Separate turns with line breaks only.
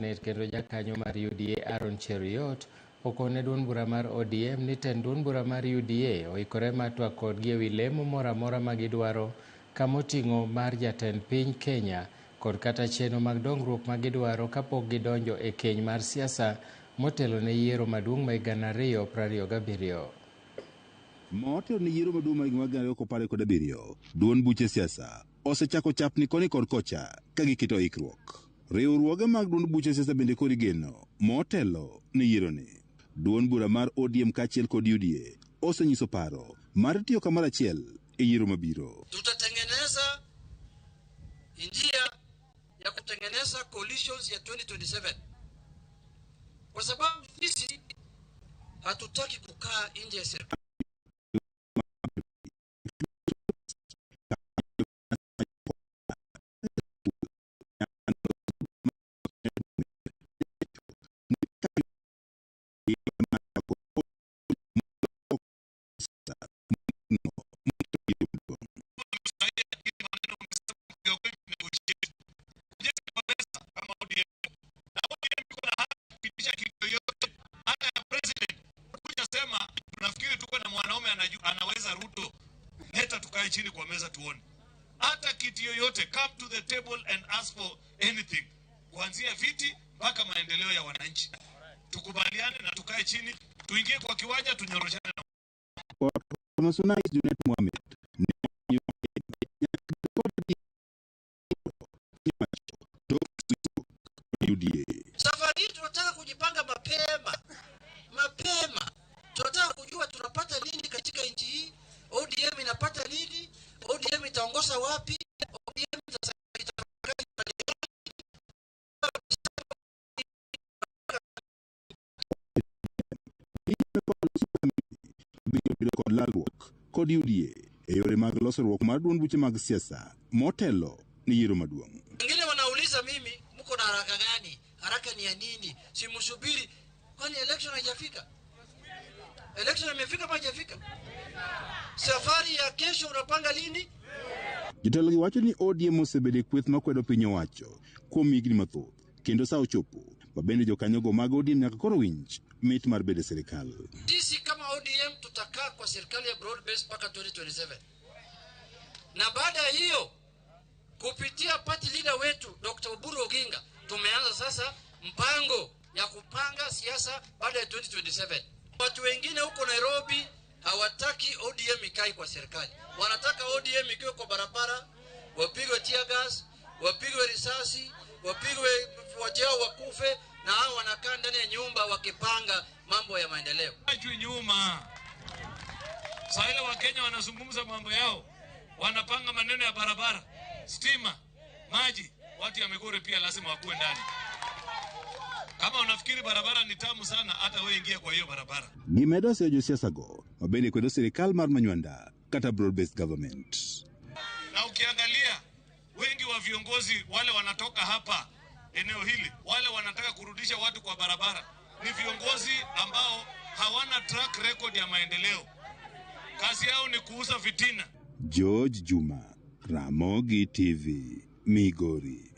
kendo jakanyo mar UDA Aaron Cheruiyot okone duond bura mar ODM ni tend duond bura mar UDA oikore mar twak kodgi ewi lemo moro amora ma gidwaro kamoting'o mar jatend piny Kenya kod kata chenro mag dongruok ma gidwaro kapok gidonjo e keny mar siasa motelo ne yiero maduong' ma higa 2027.
Motelo ne yiero maduong' ma higa 2027, duond buche siasa osechako chapni koni kod kocha ka giketo ikruok. Riwruoge mag duond buche siasa bende kod geno motelo ne yiero ni. Duond bura mar ODM kaachiel kod UDA osenyiso paro mar tiyo kamoro achiel e yiero mabiro.
Tutatengeneza njia ya kutengeneza coalitions ya 2027 kwa sababu sisi hatutaki kukaa nje ya serikali.
Anaweza Ruto, leta tukae chini kwa meza tuone. Hata kiti yoyote, come to the table and ask for anything. Kuanzia viti mpaka maendeleo ya wananchi. Tukubaliane na tukae chini, tuingie kwa kiwanja tunyoroshane na
Safari tunataka kujipanga mapema. Tunataka kujua tunapata nini katika nchi hii. ODM inapata nini? ODM itaongoza wapi? ODM
kod UDA e yore mag losruok mar duond buche mag siasa motelo ni yiero maduong'.
Wengine wanauliza mimi, mko na haraka gani? Haraka ni ya nini? Si msubiri kwani election haijafika? Election imefika ama haijafika? Safari ya kesho unapanga lini?
Jotelo giwacho ni ODM osebede kweth makwedo piny owacho kuom higni mathoth kendo sa ochopo mabende jokanyogo mag ODM nyaka koro winj mit mar bedo serikal.
Sisi kama ODM tutakaa kwa serikali ya broad base mpaka 2027. Na baada ya hiyo kupitia party leader wetu Dr. Oburu Oginga tumeanza sasa mpango ya kupanga siasa baada ya 2027. Watu wengine huko Nairobi hawataki ODM ikae kwa serikali. Wanataka ODM ikiwe kwa barabara, wapigwe tear gas, wapigwe risasi, wapigwe wajao wakufe, na hao wanakaa ndani ya nyumba wakipanga mambo ya maendeleo.
Hajui nyuma. Sasa ile Wakenya wanazungumza mambo yao. Wanapanga maneno ya barabara, stima, maji, watu ya Migori pia lazima wakuwe ndani. Kama unafikiri barabara ni tamu sana, hata wewe ingia kwa hiyo barabara.
Gimedo seyo josiasa go mabende kwedo serikal mar manywanda kata broad based government.
Na ukiangalia wengi wa viongozi wale wanatoka hapa eneo hili, wale wanataka kurudisha watu kwa barabara, ni viongozi ambao hawana track record ya maendeleo. Kazi yao ni kuuza fitina.
George Juma, Ramogi TV, Migori.